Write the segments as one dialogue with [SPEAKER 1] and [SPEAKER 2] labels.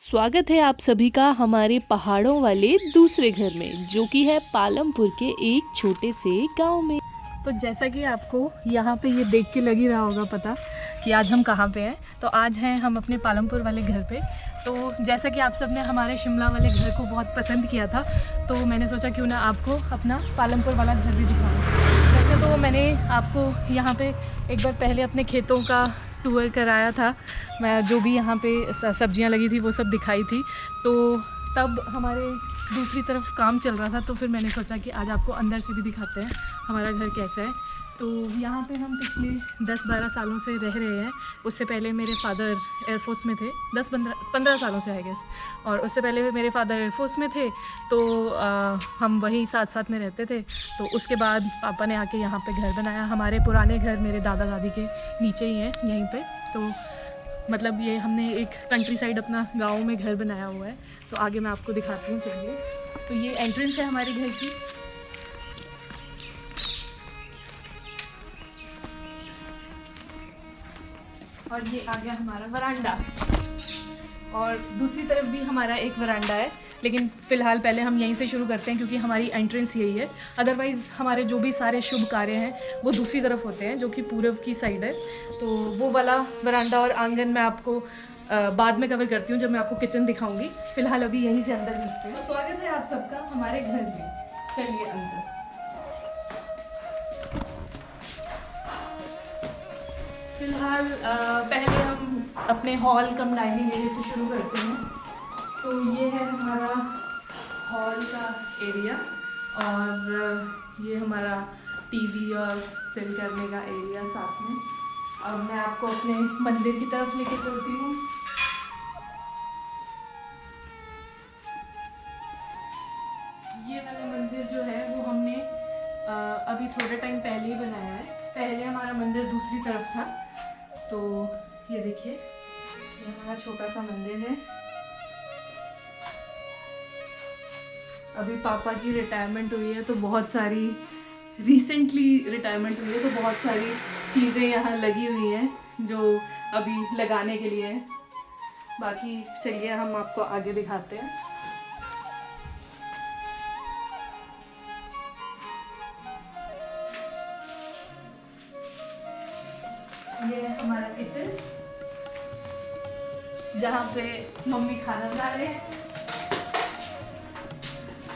[SPEAKER 1] स्वागत है आप सभी का हमारे पहाड़ों वाले दूसरे घर में, जो कि है पालमपुर के एक छोटे से गांव में।
[SPEAKER 2] तो जैसा कि आपको यहाँ पे ये देख के लग ही रहा होगा पता कि आज हम कहाँ पे हैं। तो आज हैं हम अपने पालमपुर वाले घर पे। तो जैसा कि आप सब ने हमारे शिमला वाले घर को बहुत पसंद किया था, तो मैंने सोचा क्यों ना आपको अपना पालमपुर वाला घर भी दिखाऊं। वैसे तो मैंने आपको यहाँ पे एक बार पहले अपने खेतों का टूर कराया था। मैं जो भी यहाँ पे सब्जियाँ लगी थी वो सब दिखाई थी। तो तब हमारे दूसरी तरफ काम चल रहा था, तो फिर मैंने सोचा कि आज आपको अंदर से भी दिखाते हैं हमारा घर कैसा है। तो यहाँ पे हम पिछले 10-12 सालों से रह रहे हैं। उससे पहले मेरे फादर एयरफोर्स में थे, 10-15 सालों से आई गेस। और उससे पहले मेरे फादर एयरफोर्स में थे, तो हम वहीं साथ साथ में रहते थे। तो उसके बाद पापा ने आके यहाँ पे घर बनाया। हमारे पुराने घर मेरे दादा दादी के नीचे ही हैं यहीं पे। तो मतलब ये हमने एक कंट्री साइड अपना गाँव में घर बनाया हुआ है। तो आगे मैं आपको दिखाती हूँ, चलिए। तो ये एंट्रेंस है हमारे घर की। और ये आ गया हमारा वरांडा। और दूसरी तरफ भी हमारा एक वरांडा है, लेकिन फ़िलहाल पहले हम यहीं से शुरू करते हैं क्योंकि हमारी एंट्रेंस यही है। अदरवाइज़ हमारे जो भी सारे शुभ कार्य हैं वो दूसरी तरफ होते हैं, जो कि पूर्व की साइड है। तो वो वाला वरांडा और आंगन मैं आपको बाद में कवर करती हूँ, जब मैं आपको किचन दिखाऊंगी। फ़िलहाल अभी यहीं से अंदर घुसते हैं। तो स्वागत है आप सबका हमारे घर में। चलिए अंदर। फ़िलहाल पहले हम अपने हॉल कम डाइनिंग एरिया से शुरू करते हैं। तो ये है हमारा हॉल का एरिया, और ये हमारा टीवी और चिल करने का एरिया साथ में। अब मैं आपको अपने मंदिर की तरफ लेके चलती हूँ। ये वाला मंदिर जो है वो हमने अभी थोड़े टाइम पहले ही बनाया है। पहले हमारा मंदिर दूसरी तरफ था। तो ये देखिए, ये हमारा छोटा सा मंदिर है। अभी पापा की रिटायरमेंट हुई है, तो बहुत सारी रिसेंटली रिटायरमेंट हुई है, तो बहुत सारी चीज़ें यहाँ लगी हुई हैं जो अभी लगाने के लिए है। बाकी चलिए हम आपको आगे दिखाते हैं। ये है हमारा किचन, जहाँ पे मम्मी खाना बना रहे हैं।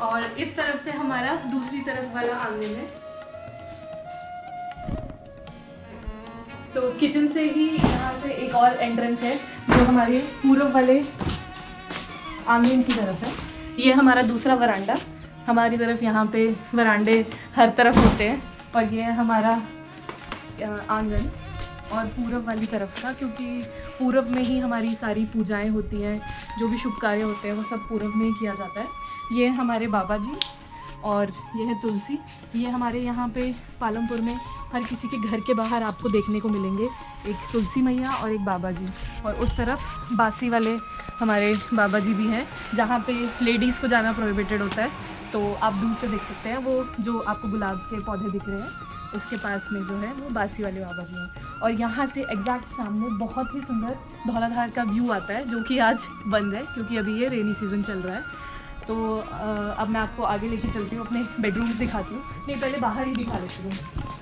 [SPEAKER 2] और इस तरफ से हमारा दूसरी तरफ वाला आंगन है। तो किचन से ही यहाँ से एक और एंट्रेंस है जो हमारे पूर्व वाले आंगन की तरफ है। ये हमारा दूसरा वरांडा। हमारी तरफ यहाँ पे वरांडे हर तरफ होते हैं। और ये है हमारा आंगन, और पूरब वाली तरफ का, क्योंकि पूरब में ही हमारी सारी पूजाएं होती हैं, जो भी शुभ कार्य होते हैं वो सब पूरब में ही किया जाता है। ये हमारे बाबा जी, और ये है तुलसी। ये हमारे यहाँ पे पालमपुर में हर किसी के घर के बाहर आपको देखने को मिलेंगे, एक तुलसी मैया और एक बाबा जी। और उस तरफ बासी वाले हमारे बाबा जी भी हैं, जहाँ पे लेडीज़ को जाना प्रोहिबिटेड होता है। तो आप दूर से देख सकते हैं, वो जो आपको गुलाब के पौधे दिख रहे हैं उसके पास में जो है वो बासी वाले बाबा जी हैं। और यहाँ से एग्जैक्ट सामने बहुत ही सुंदर धौलाधार का व्यू आता है, जो कि आज बंद है क्योंकि अभी ये रेनी सीज़न चल रहा है। तो अब मैं आपको आगे लेके चलती हूँ, अपने बेडरूम्स दिखाती हूँ। नहीं, पहले बाहर ही दिखा लेती हूँ,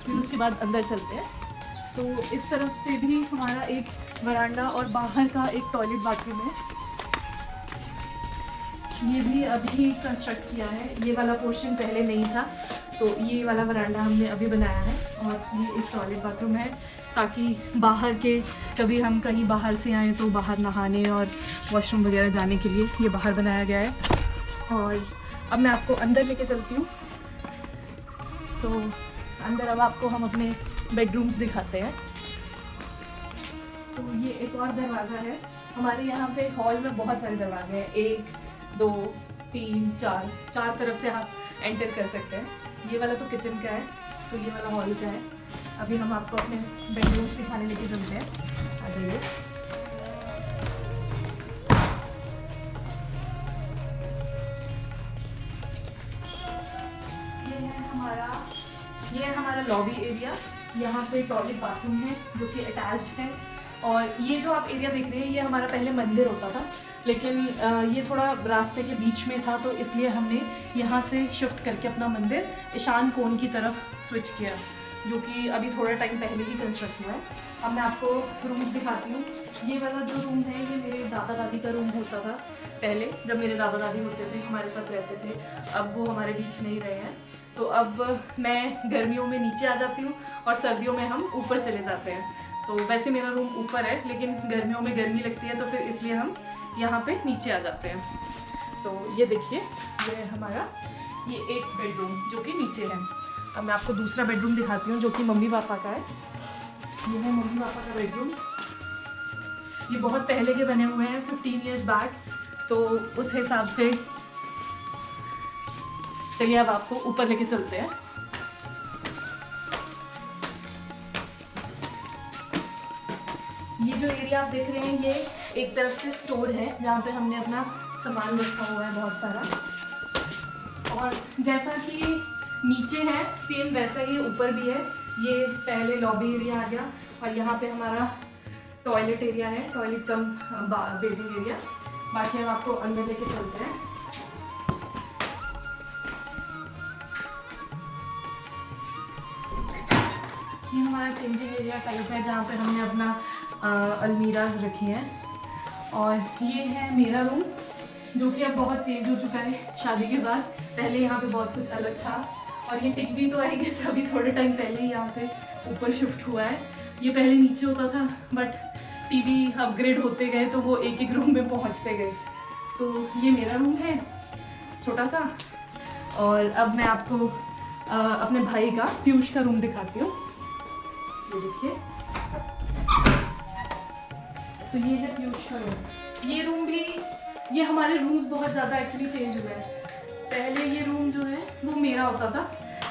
[SPEAKER 2] फिर उसके बाद अंदर चलते हैं। तो इस तरफ से भी हमारा एक वरांडा और बाहर का एक टॉयलेट बाथरूम है। ये भी अभी कंस्ट्रक्ट किया है, ये वाला पोर्शन पहले नहीं था। तो ये वाला वरांडा हमने अभी बनाया है, और ये एक टॉयलेट बाथरूम है, ताकि बाहर के कभी हम कहीं बाहर से आएँ तो बाहर नहाने और वॉशरूम वगैरह जाने के लिए ये बाहर बनाया गया है। और अब मैं आपको अंदर लेके चलती हूँ। तो अंदर अब आपको हम अपने बेडरूम्स दिखाते हैं। तो ये एक और दरवाज़ा है। हमारे यहाँ पे हॉल में बहुत सारे दरवाजे हैं, 1 2 3 4 तरफ से आप एंटर कर सकते हैं। ये वाला तो किचन का है, तो ये वाला हॉल का है। अभी हम आपको अपने बेडरूम्स दिखाने लेके चलते हैं, आ जाइए। ये है हमारा लॉबी एरिया। यहाँ पे टॉयलेट बाथरूम है जो कि अटैच्ड है, और ये जो आप एरिया देख रहे हैं ये हमारा पहले मंदिर होता था, लेकिन ये थोड़ा रास्ते के बीच में था, तो इसलिए हमने यहाँ से शिफ्ट करके अपना मंदिर ईशान कोण की तरफ स्विच किया, जो कि अभी थोड़ा टाइम पहले ही कंस्ट्रक्ट हुआ है। अब मैं आपको रूम दिखाती हूँ। ये वाला जो रूम है ये मेरे दादा दादी का रूम होता था पहले, जब मेरे दादा दादी होते थे, हमारे साथ रहते थे। अब वो हमारे बीच नहीं रहे हैं, तो अब मैं गर्मियों में नीचे आ जाती हूँ और सर्दियों में हम ऊपर चले जाते हैं। तो वैसे मेरा रूम ऊपर है, लेकिन गर्मियों में गर्मी लगती है, तो फिर इसलिए हम यहाँ पे नीचे आ जाते हैं। तो ये देखिए, ये हमारा ये एक बेडरूम जो कि नीचे है। अब मैं आपको दूसरा बेडरूम दिखाती हूँ जो कि मम्मी पापा का है। ये है मम्मी पापा का बेडरूम। ये बहुत पहले के बने हुए हैं, 15 ईयर्स बैक, तो उस हिसाब से चलिए अब आपको ऊपर लेके चलते हैं। ये जो एरिया आप देख रहे हैं ये एक तरफ से स्टोर है, जहाँ पे हमने अपना सामान रखा हुआ है बहुत सारा। और जैसा कि नीचे है सेम वैसा ही ऊपर भी है। ये पहले लॉबी एरिया आ गया, और यहाँ पे हमारा टॉयलेट एरिया है, टॉयलेट कम बेबिंग एरिया। बाकी हम आपको अंदर लेके चलते हैं। ये हमारा चेंजिंग एरिया टाइप है, जहाँ पे हमने अपना अलमीराज रखी हैं। और ये है मेरा रूम, जो कि अब बहुत चेंज हो चुका है शादी के बाद। पहले यहाँ पे बहुत कुछ अलग था, और ये टिक भी तो आई गेस अभी थोड़े टाइम पहले ही यहाँ पे ऊपर शिफ्ट हुआ है। ये पहले नीचे होता था, बट टीवी अपग्रेड होते गए तो वो एक एक रूम में पहुँचते गए। तो ये मेरा रूम है छोटा सा। और अब मैं आपको अपने भाई का, पीयूष का रूम दिखाती हूँ। ये देखिए, तो ये है पीयूष का रूम। ये रूम भी, ये हमारे रूम्स बहुत ज़्यादा एक्चुअली चेंज हुए हैं। पहले ये रूम जो है वो मेरा होता था,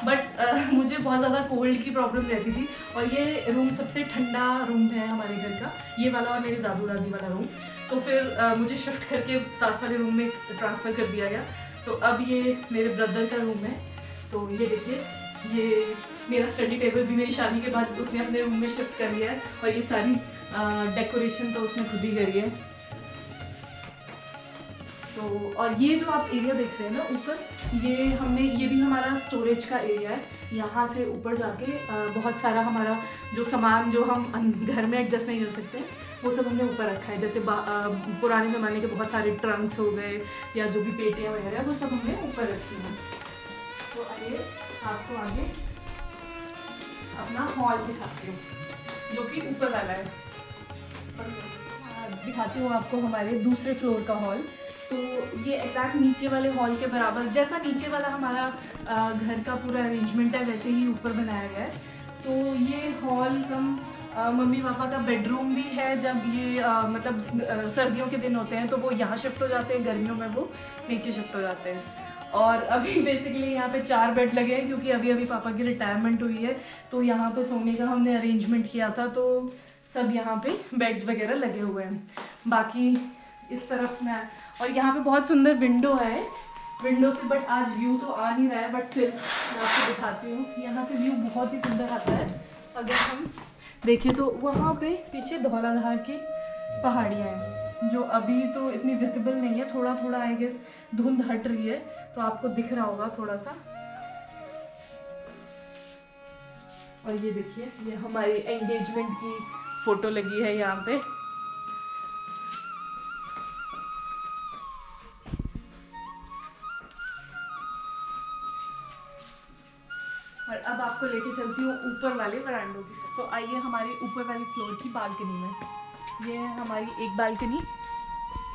[SPEAKER 2] बट मुझे बहुत ज़्यादा कोल्ड की प्रॉब्लम रहती थी, और ये रूम सबसे ठंडा रूम है हमारे घर का, ये वाला और मेरे दादू दादी वाला रूम। तो फिर मुझे शिफ्ट करके साथ वाले रूम में ट्रांसफ़र कर दिया गया। तो अब ये मेरे ब्रदर का रूम है। तो ये देखिए, ये मेरा स्टडी टेबल भी मेरी शादी के बाद उसने अपने रूम में शिफ्ट कर लिया है, और ये सारी डेकोरेशन तो उसने खुद ही करी है। तो और ये जो आप एरिया देख रहे हैं ना ऊपर, ये भी हमारा स्टोरेज का एरिया है। यहाँ से ऊपर जाके बहुत सारा हमारा जो सामान जो हम घर में एडजस्ट नहीं कर सकते, वो सब हमने ऊपर रखा है। जैसे पुराने ज़माने के बहुत सारे ट्रंक्स हो गए, या जो भी पेटियाँ वगैरह, वो सब हमने ऊपर रखी हैं। तो आइए आपको आगे अपना हॉल दिखाती हूँ, जो कि ऊपर वाला है। दिखाती हूँ आपको हमारे दूसरे फ्लोर का हॉल। तो ये एग्जैक्ट नीचे वाले हॉल के बराबर, जैसा नीचे वाला हमारा घर का पूरा अरेंजमेंट है, वैसे ही ऊपर बनाया गया है। तो ये हॉल कम मम्मी पापा का बेडरूम भी है। जब ये मतलब सर्दियों के दिन होते हैं तो वो यहाँ शिफ्ट हो जाते हैं, गर्मियों में वो नीचे शिफ्ट हो जाते हैं। और अभी बेसिकली यहाँ पे 4 बेड लगे हैं, क्योंकि अभी अभी पापा की रिटायरमेंट हुई है, तो यहाँ पे सोने का हमने अरेंजमेंट किया था, तो सब यहाँ पे बेड्स वगैरह लगे हुए हैं। बाकी इस तरफ में, और यहाँ पे बहुत सुंदर विंडो है, विंडो से बट आज व्यू तो आ नहीं रहा है, बट सिर्फ मैं आपको दिखाती हूँ। यहाँ से व्यू बहुत ही सुंदर आता है। अगर हम देखें तो वहाँ पे पीछे धौलाधार की पहाड़ियाँ हैं, जो अभी तो इतनी विजिबल नहीं है, थोड़ा थोड़ा आई गेस धुंध हट रही है, तो आपको दिख रहा होगा थोड़ा सा। और ये देखिए, ये हमारी एंगेजमेंट की फ़ोटो लगी है यहाँ पे। और अब आपको लेके चलती हूँ ऊपर वाले वरांडों की तरफ। तो आइए हमारे ऊपर वाली फ्लोर की बालकनी में। ये है हमारी एक बालकनी,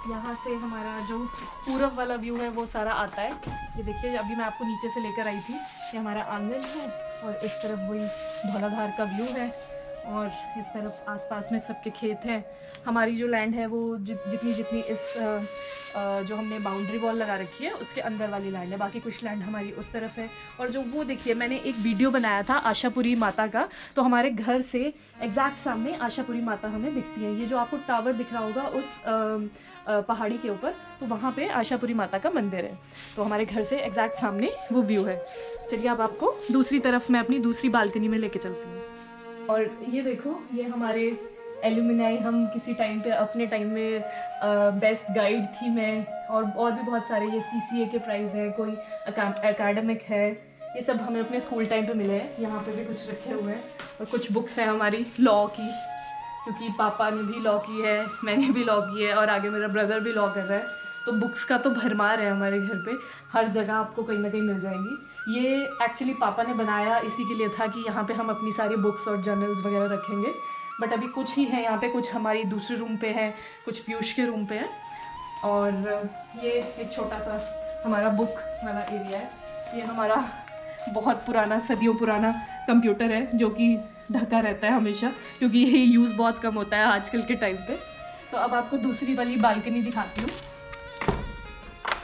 [SPEAKER 2] यहाँ से हमारा जो पूरब वाला व्यू है वो सारा आता है। ये देखिए, अभी मैं आपको नीचे से लेकर आई थी, ये हमारा आंगन है, और इस तरफ वही धौलाधार का व्यू है, और इस तरफ आसपास में सबके खेत हैं। हमारी जो लैंड है वो जितनी इस जो हमने बाउंड्री वॉल लगा रखी है उसके अंदर वाली लैंड है, बाकी कुछ लैंड हमारी उस तरफ है। और जो वो देखिए, मैंने एक वीडियो बनाया था आशापुरी माता का, तो हमारे घर से एग्जैक्ट सामने आशापुरी माता हमें दिखती है। ये जो आपको टावर दिख रहा होगा उस पहाड़ी के ऊपर, तो वहाँ पे आशापुरी माता का मंदिर है। तो हमारे घर से एग्जैक्ट सामने वो व्यू है। चलिए अब आपको दूसरी तरफ मैं अपनी दूसरी बालकनी में लेके चलती हूँ। और ये देखो, ये हमारे एलुमिनाई हम किसी टाइम पे अपने टाइम में बेस्ट गाइड थी मैं, और भी बहुत सारे ये CCA के प्राइज़ हैं, कोई एकेडमिक है, ये सब हमें अपने स्कूल टाइम पे मिले हैं। यहाँ पे भी कुछ रखे हुए हैं और कुछ बुक्स हैं हमारी लॉ की, क्योंकि पापा ने भी लॉ की है, मैंने भी लॉ की है और आगे मेरा ब्रदर भी लॉ कर रहा है, तो बुक्स का तो भरमार है हमारे घर पे, हर जगह आपको कहीं ना कहीं मिल जाएंगी। ये एक्चुअली पापा ने बनाया इसी के लिए था कि यहाँ पे हम अपनी सारी बुक्स और जर्नल्स वगैरह रखेंगे, बट अभी कुछ ही है यहाँ पे, कुछ हमारी दूसरे रूम पे है, कुछ पीयूष के रूम पे है, और ये एक छोटा सा हमारा बुक वाला एरिया है। ये हमारा बहुत पुराना, सदियों पुराना कंप्यूटर है जो कि ढका रहता है हमेशा, क्योंकि ये यूज़ बहुत कम होता है आजकल के टाइम पे। तो अब आपको दूसरी वाली बालकनी दिखाती हूँ।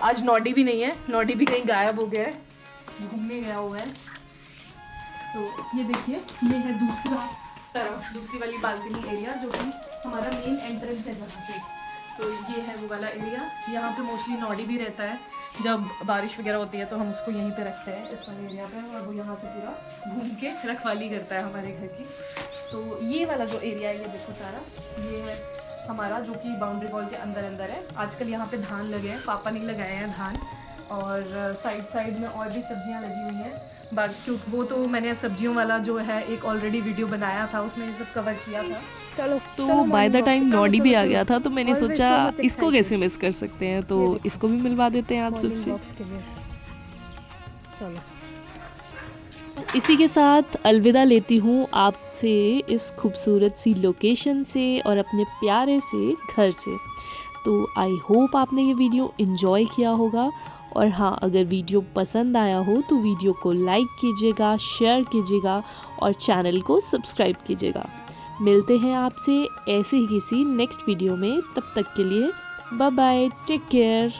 [SPEAKER 2] आज नॉडी भी नहीं है, नॉडी भी कहीं गायब हो गया है, घूमने गया हुआ है। तो ये देखिए, ये है दूसरा तरफ, दूसरी वाली बालकनी एरिया जो कि हमारा मेन एंट्रेंस है जहाँ से। तो ये है वो वाला एरिया, यहाँ पे मोस्टली नॉडी भी रहता है, जब बारिश वगैरह होती है तो हम उसको यहीं पे रखते हैं इस वाले एरिया पे, और वो यहाँ से पूरा घूम के रखवाली करता है हमारे घर की। तो ये वाला जो एरिया है, ये देखो सारा, ये है हमारा जो कि बाउंड्री वॉल के अंदर अंदर है। आजकल यहाँ पे धान लगे हैं, पापा ने लगाए हैं धान, और साइड में और भी सब्जियाँ लगी हुई हैं। बाकी क्योंकि वो तो मैंने सब्जियों वाला जो है एक ऑलरेडी वीडियो बनाया था, उसमें ये सब कवर किया था।
[SPEAKER 1] तो बाय द टाइम नॉडी भी आ गया था, तो मैंने सोचा इसको कैसे मिस कर सकते हैं, तो इसको भी मिलवा देते हैं आप सबसे।
[SPEAKER 2] चलो,
[SPEAKER 1] इसी के साथ अलविदा लेती हूँ आपसे इस खूबसूरत सी लोकेशन से और अपने प्यारे से घर से। तो आई होप आपने ये वीडियो एंजॉय किया होगा, और हाँ, अगर वीडियो पसंद आया हो तो वीडियो को लाइक कीजिएगा, शेयर कीजिएगा और चैनल को सब्सक्राइब कीजिएगा। मिलते हैं आपसे ऐसे ही किसी नेक्स्ट वीडियो में, तब तक के लिए बाय बाय, टेक केयर।